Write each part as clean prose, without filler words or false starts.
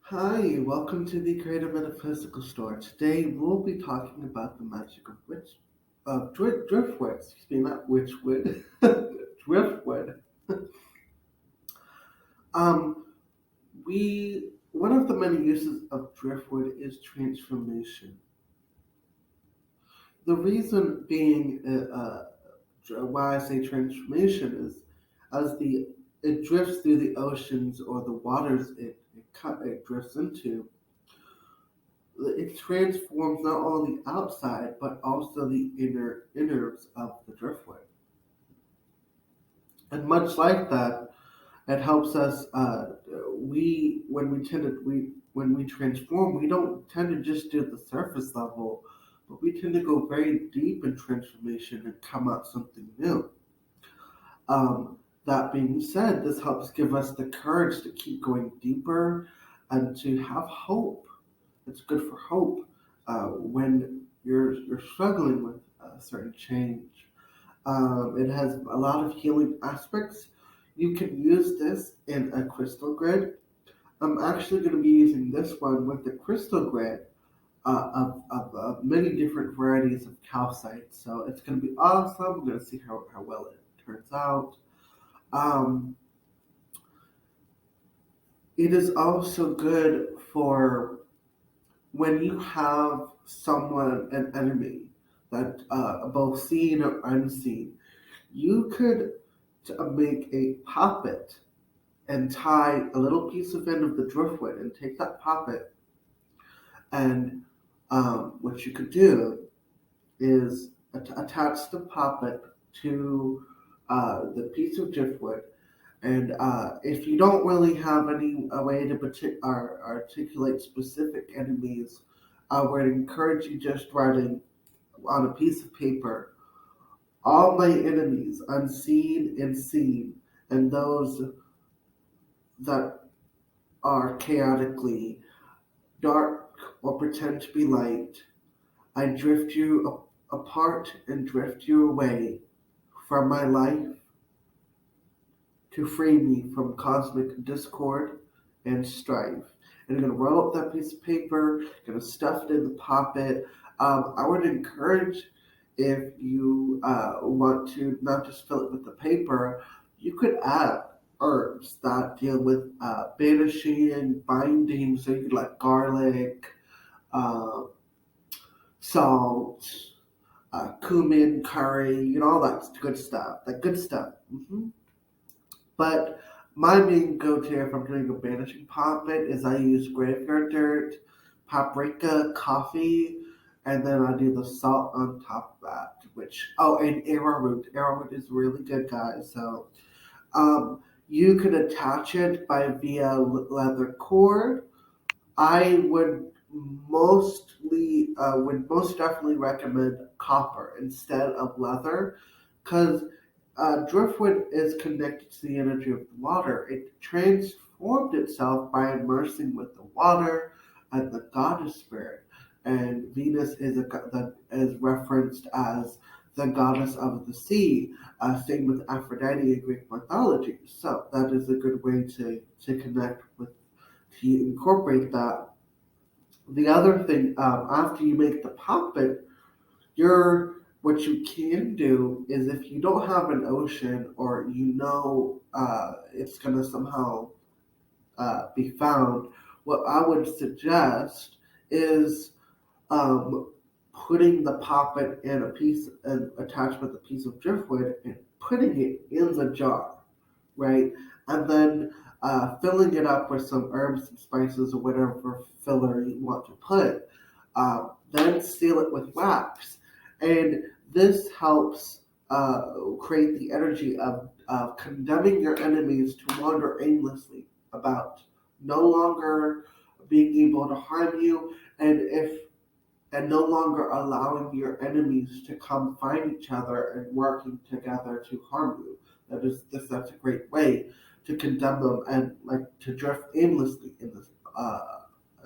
Hi, welcome to the Creative Metaphysical Store. Today we'll be talking about the magic of driftwood. Excuse me, not witchwood, driftwood. Um, we One of the many uses of driftwood is transformation. The reason being, why I say transformation is, as the it drifts through the oceans or the waters it drifts into. It transforms not only the outside but also the innards of the driftwood. And much like that, it helps us. We when we tend to we when we transform, we don't tend to just do the surface level, but we tend to go very deep in transformation and come out something new. That being said, this helps give us the courage to keep going deeper and to have hope. It's good for hope when you're struggling with a certain change. It has a lot of healing aspects. You can use this in a crystal grid. I'm actually going to be using this one with the crystal grid of many different varieties of calcite. So it's going to be awesome. I'm going to see how well it turns out. Um, it is also good for when you have someone, an enemy, that both seen or unseen, you could make a poppet and tie a little piece of end of the driftwood and take that poppet and what you could do is attach the poppet to the piece of driftwood. And if you don't really have any way to articulate specific enemies, I would encourage you just writing on a piece of paper all my enemies, unseen and seen, and those that are chaotically dark or pretend to be light. I drift you apart and drift you away from my life to free me from cosmic discord and strife. And I'm going to roll up that piece of paper, going to stuff it in the poppet. I would encourage, if you want to not just fill it with the paper, you could add herbs that deal with banishing and binding. So you could like garlic, uh, salt, cumin, curry, all that good stuff. That good stuff. But my main go-to if I'm doing a banishing poppet is I use graveyard dirt, paprika, coffee, and then I do the salt on top of that. And arrowroot. Arrowroot is really good, guys. So you could attach it by via leather cord. I would most definitely recommend copper instead of leather, because driftwood is connected to the energy of the water. It transformed itself by immersing with the water and the goddess spirit. And Venus that is referenced as the goddess of the sea, same with Aphrodite in Greek mythology. So that is a good way to connect with, to incorporate that. The other thing, after you make the puppet, you're what you can do is, if you don't have an ocean, or it's going to somehow be found, what I would suggest is um, putting the poppet in a piece and attached with a piece of driftwood and putting it in the jar, right? And then filling it up with some herbs and spices or whatever filler you want to put. Then seal it with wax. And this helps create the energy of condemning your enemies to wander aimlessly about, no longer being able to harm you, and no longer allowing your enemies to come find each other and working together to harm you. That's a great way to condemn them and like to drift aimlessly in this,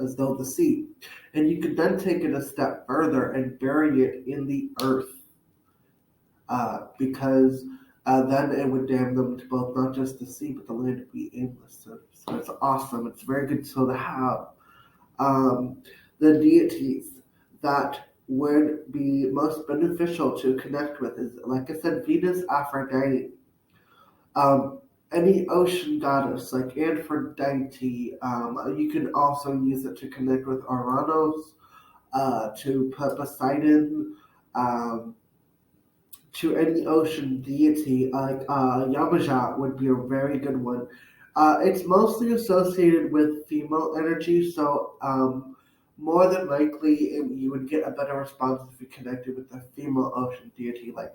as though the sea. And you could then take it a step further and bury it in the earth, because then it would damn them to both not just the sea but the land to be aimless. So it's awesome. It's a very good tool to have. Um, the deities that would be most beneficial to connect with is, like I said, Venus, Aphrodite, um, any ocean goddess like Aphrodite. You can also use it to connect with Uranus, to put Poseidon, um, to any ocean deity like Yamajat would be a very good one. It's mostly associated with female energy, so more than likely you would get a better response if you connected with a female ocean deity like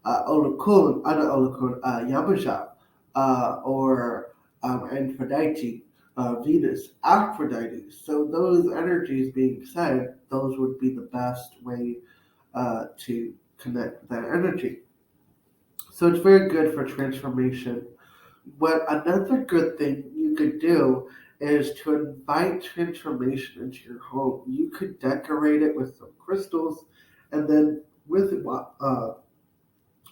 Olokun, not Olokun, Yamajat, or Aphrodite, Venus, Aphrodite. So those energies being said, those would be the best way to connect that energy. So it's very good for transformation. What another good thing you could do is to invite transformation into your home. You could decorate it with some crystals, and then with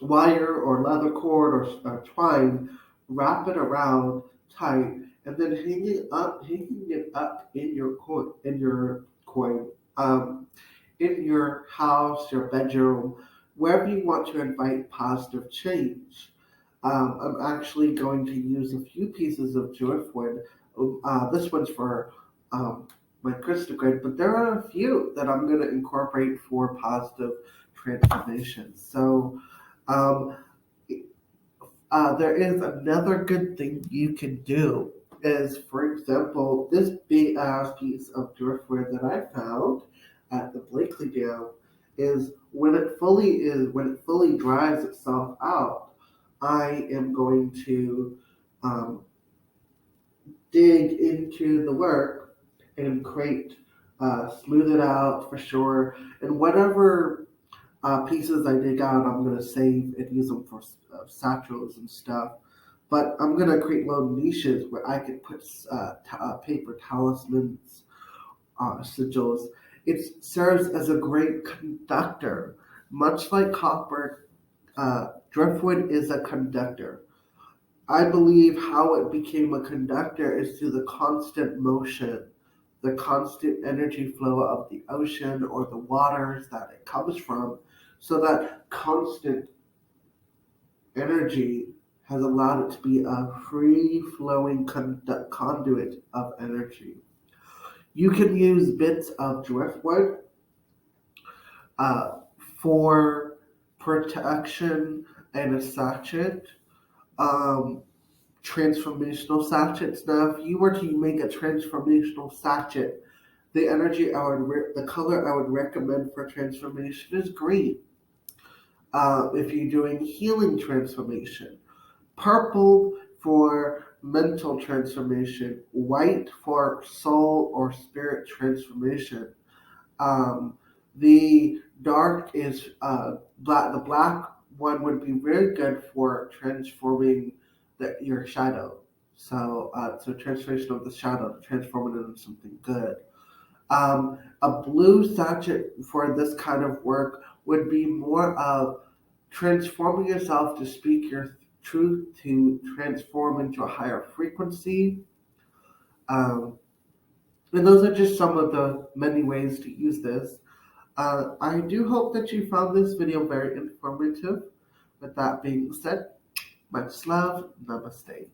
wire or leather cord or twine, wrap it around tight, and then hanging it up in your coin, in your house, your bedroom, wherever you want to invite positive change. I'm actually going to use a few pieces of driftwood. This one's for my crystal grid, but there are a few that I'm going to incorporate for positive transformation. So um, there is another good thing you can do. Is, for example, this big ass piece of driftwood that I found at the Blakely Dam is when it fully dries itself out, I am going to um, dig into the work and create, smooth it out for sure, and whatever pieces I dig out, I'm gonna save and use them for satchels and stuff. But I'm gonna create little niches where I could put paper talismans, sigils. It serves as a great conductor, much like copper. Driftwood is a conductor. I believe how it became a conductor is through the constant motion, the constant energy flow of the ocean or the waters that it comes from. So that constant energy has allowed it to be a free flowing conduit of energy. You can use bits of driftwood uh, for protection and a sachet. Um, Transformational sachets. Now, if you were to make a transformational sachet, the color I would recommend for transformation is green. If you're doing healing transformation, purple for mental transformation, white for soul or spirit transformation. Um, the dark is black. The black one would be very good for transforming your shadow. So transformation of the shadow, transform it into something good. A blue sachet for this kind of work would be more of transforming yourself to speak your truth, to transform into a higher frequency. Um, and those are just some of the many ways to use this. I do hope that you found this video very informative. With that being said, much love, namaste.